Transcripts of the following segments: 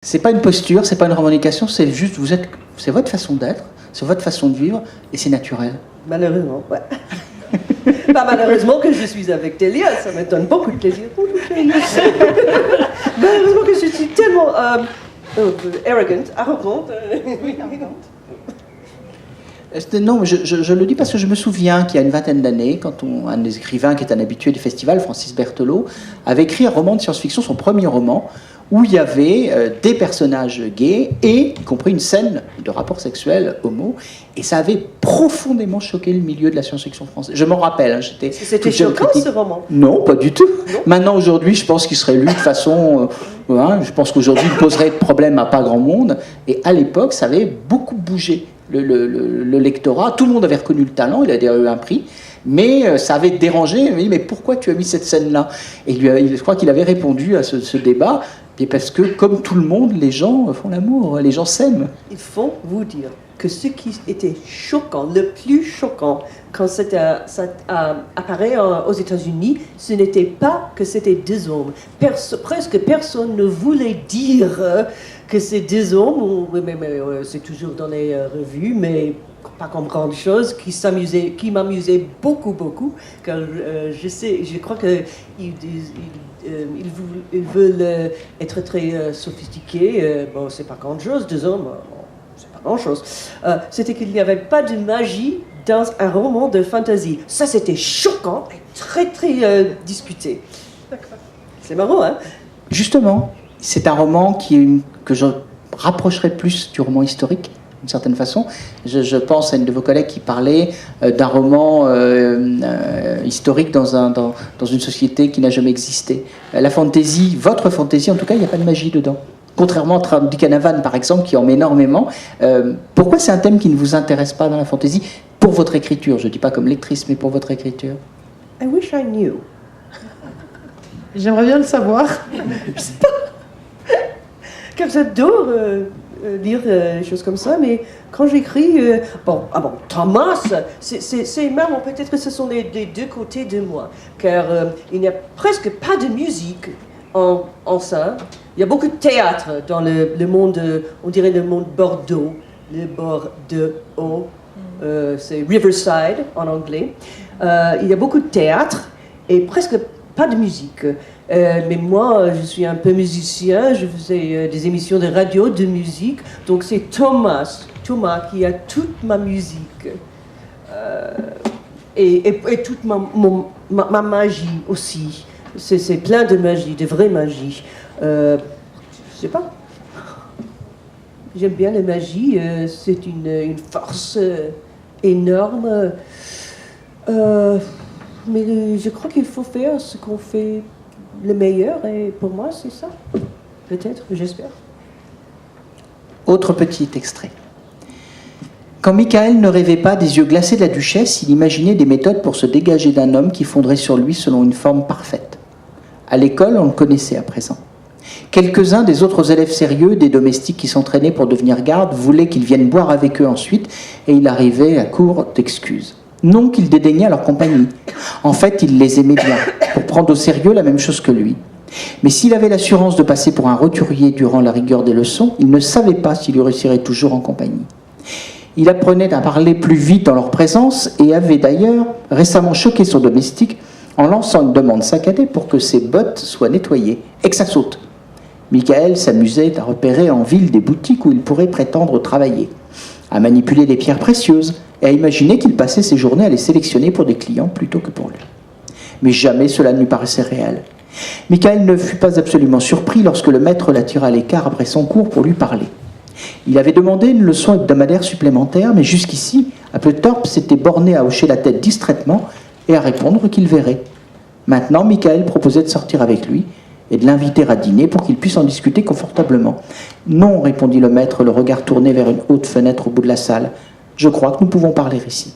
C'est pas une posture, c'est pas une revendication, c'est juste c'est votre façon d'être, c'est votre façon de vivre et c'est naturel. Malheureusement, ouais. Pas malheureusement que je suis avec Delia, ça me donne beaucoup de plaisir. Malheureusement que je suis tellement arrogante. Non, je le dis parce que je me souviens qu'il y a une vingtaine d'années, quand un des écrivains qui est un habitué du festival, Francis Berthelot, avait écrit un roman de science-fiction, son premier roman, où il y avait des personnages gays et y compris une scène de rapport sexuel homo, et ça avait profondément choqué le milieu de la science-fiction française. Je m'en rappelle. Hein, c'était choquant ce roman? Non, pas du tout. Non. Maintenant, aujourd'hui, je pense qu'il serait lu de façon... je pense qu'aujourd'hui, il poserait de problème à pas grand monde, et à l'époque, ça avait beaucoup bougé. Le lectorat, tout le monde avait reconnu le talent, il a d'ailleurs eu un prix, mais ça avait dérangé. Il m'a dit, mais pourquoi tu as mis cette scène-là? Et je crois qu'il avait répondu à ce débat, et parce que, comme tout le monde, les gens font l'amour, les gens s'aiment. Il faut vous dire que ce qui était choquant, le plus choquant, quand ça apparaît aux États-Unis, ce n'était pas que c'était deux hommes. Presque personne ne voulait dire que c'est deux hommes, c'est toujours dans les revues, mais pas comme grande chose, qui m'amusait beaucoup, car je crois qu'ils veulent être très sophistiqués. Bon, c'est pas grande chose, deux hommes, c'est pas grand chose. C'était qu'il n'y avait pas de magie dans un roman de fantasy. Ça, c'était choquant et très, très discuté. D'accord. C'est marrant, hein? Justement, c'est un roman que je rapprocherais plus du roman historique, d'une certaine façon. Je pense à une de vos collègues qui parlait d'un roman historique dans une société qui n'a jamais existé. La fantaisie, votre fantaisie, en tout cas, il n'y a pas de magie dedans. Contrairement à Dick Canavan, par exemple, qui en met énormément. Pourquoi c'est un thème qui ne vous intéresse pas dans la fantaisie pour votre écriture? Je ne dis pas comme lectrice, mais pour votre écriture. I wish I knew. J'aimerais bien le savoir. Je sais pas. Car j'adore lire des choses comme ça, mais quand j'écris... Thomas, c'est marrant, peut-être que ce sont les deux côtés de moi, car il n'y a presque pas de musique en ça. Il y a beaucoup de théâtre dans le monde, on dirait le monde Bordeaux, le Bordeaux, c'est Riverside en anglais. Il y a beaucoup de théâtre et presque pas de musique. Mais moi, je suis un peu musicien, je faisais des émissions de radio de musique, donc c'est Thomas qui a toute ma musique et toute ma magie aussi. C'est plein de magie, de vraie magie. Je sais pas. J'aime bien la magie, c'est une force énorme. Mais je crois qu'il faut faire ce qu'on fait le meilleur, et pour moi, c'est ça. Peut-être, j'espère. Autre petit extrait. Quand Michael ne rêvait pas des yeux glacés de la duchesse, il imaginait des méthodes pour se dégager d'un homme qui fondrait sur lui selon une forme parfaite. À l'école, on le connaissait à présent. Quelques-uns des autres élèves sérieux, des domestiques qui s'entraînaient pour devenir gardes, voulaient qu'il vienne boire avec eux ensuite, et il arrivait à court d'excuses. Non qu'il dédaignait leur compagnie. En fait, il les aimait bien, pour prendre au sérieux la même chose que lui. Mais s'il avait l'assurance de passer pour un roturier durant la rigueur des leçons, il ne savait pas s'il y réussirait toujours en compagnie. Il apprenait à parler plus vite en leur présence et avait d'ailleurs récemment choqué son domestique en lançant une demande saccadée pour que ses bottes soient nettoyées et que ça saute. Michael s'amusait à repérer en ville des boutiques où il pourrait prétendre travailler, à manipuler des pierres précieuses et à imaginer qu'il passait ses journées à les sélectionner pour des clients plutôt que pour lui. Mais jamais cela ne lui paraissait réel. Michael ne fut pas absolument surpris lorsque le maître l'attira à l'écart après son cours pour lui parler. Il avait demandé une leçon hebdomadaire supplémentaire, mais jusqu'ici, Applethorpe s'était borné à hocher la tête distraitement et à répondre qu'il verrait. Maintenant, Michael proposait de sortir avec lui et de l'inviter à dîner pour qu'il puisse en discuter confortablement. « Non, répondit le maître, le regard tourné vers une haute fenêtre au bout de la salle. Je crois que nous pouvons parler ici. »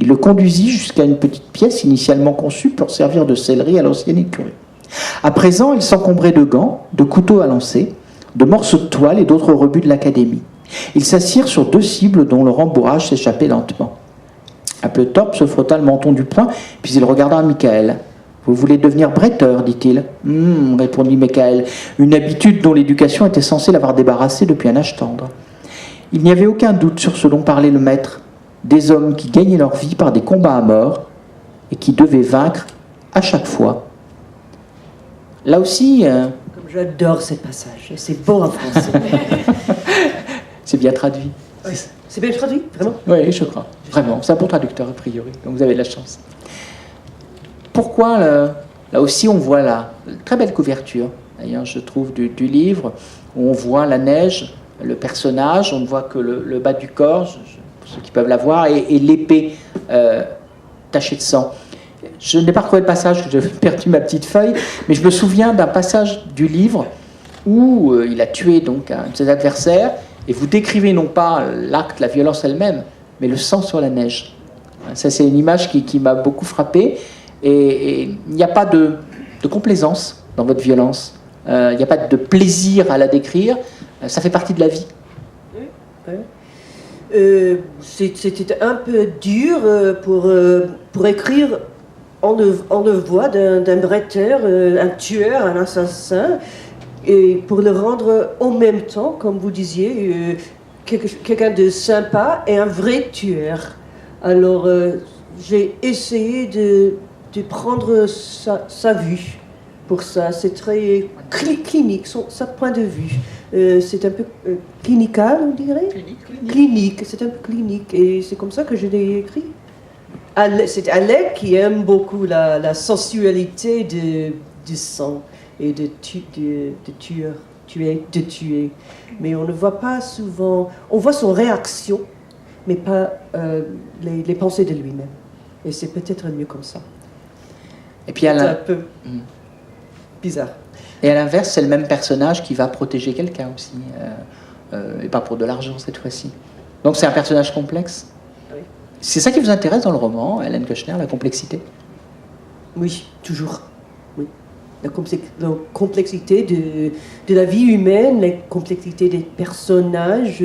Il le conduisit jusqu'à une petite pièce initialement conçue pour servir de sellerie à l'ancienne écurie. À présent, il s'encombrait de gants, de couteaux à lancer, de morceaux de toile et d'autres rebuts de l'académie. Ils s'assirent sur deux cibles dont le rembourrage s'échappait lentement. Applethorpe se frotta le menton du poing, puis il regarda Michael. « Vous voulez devenir bretteur, dit-il. Répondit Michael, une habitude dont l'éducation était censée l'avoir débarrassé depuis un âge tendre. Il n'y avait aucun doute sur ce dont parlait le maître, des hommes qui gagnaient leur vie par des combats à mort et qui devaient vaincre à chaque fois. Là aussi... Comme j'adore ce passage, c'est beau en français. C'est bien traduit. Oui. C'est bien traduit, vraiment? Oui, je crois. Vraiment, c'est un bon traducteur a priori, donc vous avez de la chance. Pourquoi, là aussi, on voit la très belle couverture, d'ailleurs, je trouve, du livre, où on voit la neige, le personnage, on ne voit que le bas du corps, pour ceux qui peuvent la voir, et l'épée tachée de sang. Je n'ai pas retrouvé le passage, j'ai perdu ma petite feuille, mais je me souviens d'un passage du livre où il a tué donc un de ses adversaires, et vous décrivez non pas l'acte, la violence elle-même, mais le sang sur la neige. Ça, c'est une image qui m'a beaucoup frappé. Et il n'y a pas de complaisance dans votre violence. Il n'y a pas de plaisir à la décrire. Ça fait partie de la vie. Oui. C'était un peu dur pour écrire. On le voit d'un bretteur, un tueur, un assassin, et pour le rendre en même temps, comme vous disiez, quelqu'un de sympa et un vrai tueur. Alors, j'ai essayé de prendre sa vue pour ça. C'est très clinique, sa point de vue. C'est un peu clinical, on dirait. Clinique, c'est un peu clinique. Et c'est comme ça que je l'ai écrit. C'est Alec qui aime beaucoup la sensualité du sang et de tuer. Mais on ne voit pas souvent... On voit son réaction, mais pas les pensées de lui-même. Et c'est peut-être mieux comme ça. Et puis c'est un peu bizarre. Et à l'inverse, c'est le même personnage qui va protéger quelqu'un aussi, et pas pour de l'argent cette fois-ci. Donc c'est un personnage complexe. Oui. C'est ça qui vous intéresse dans le roman, Hélène Keuchner, la complexité? Oui, toujours. Oui. La complexité de la vie humaine, la complexité des personnages.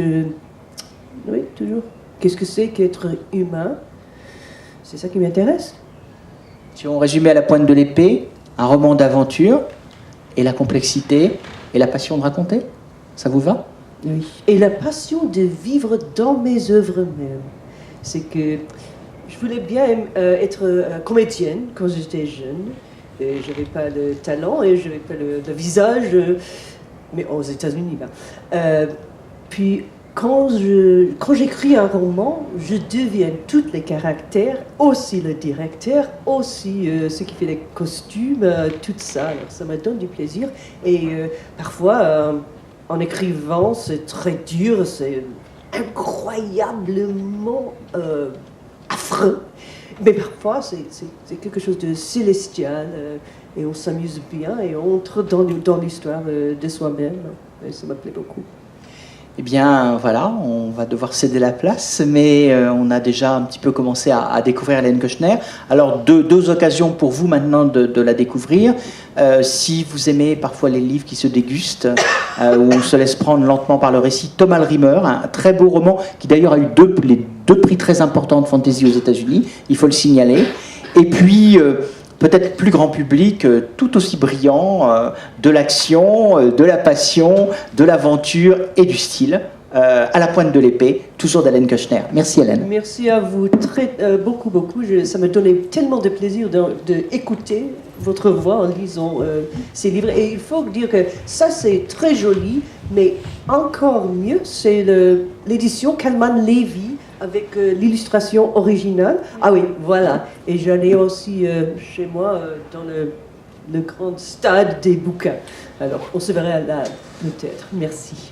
Oui, toujours. Qu'est-ce que c'est qu'être humain? C'est ça qui m'intéresse. Si on résumait à la pointe de l'épée, un roman d'aventure, et la complexité, et la passion de raconter, ça vous va? Oui. Et la passion de vivre dans mes œuvres même. C'est que je voulais bien être comédienne quand j'étais jeune. Je n'avais pas le talent et je n'avais pas le visage, mais aux États-Unis. Puis quand j'écris un roman, je deviens tous les caractères, aussi le directeur, aussi ce qui fait les costumes, tout ça. Alors ça me donne du plaisir. Et parfois, en écrivant, c'est très dur, c'est incroyablement affreux. Mais parfois, c'est quelque chose de célestial et on s'amuse bien et on entre dans l'histoire de soi-même. Et ça me plaît beaucoup. Eh bien, voilà, on va devoir céder la place, mais on a déjà un petit peu commencé à découvrir Hélène Keuchner. Alors, deux occasions pour vous maintenant de la découvrir. Si vous aimez parfois les livres qui se dégustent, où on se laisse prendre lentement par le récit, Thomas le Rîmeur, un très beau roman qui d'ailleurs a eu les deux prix très importants de fantasy aux États-Unis, il faut le signaler. Et puis... peut-être plus grand public, tout aussi brillant, de l'action, de la passion, de l'aventure et du style, à la pointe de l'épée, toujours d'Hélène Keuchner. Merci Hélène. Merci à vous beaucoup. Ça me donnait tellement de plaisir d'écouter votre voix en lisant ces livres. Et il faut dire que ça c'est très joli, mais encore mieux, c'est l'édition Kalman Levy, avec l'illustration originale. Ah oui, voilà. Et j'en ai aussi chez moi dans le grand stade des bouquins. Alors, on se verra là peut-être. Merci.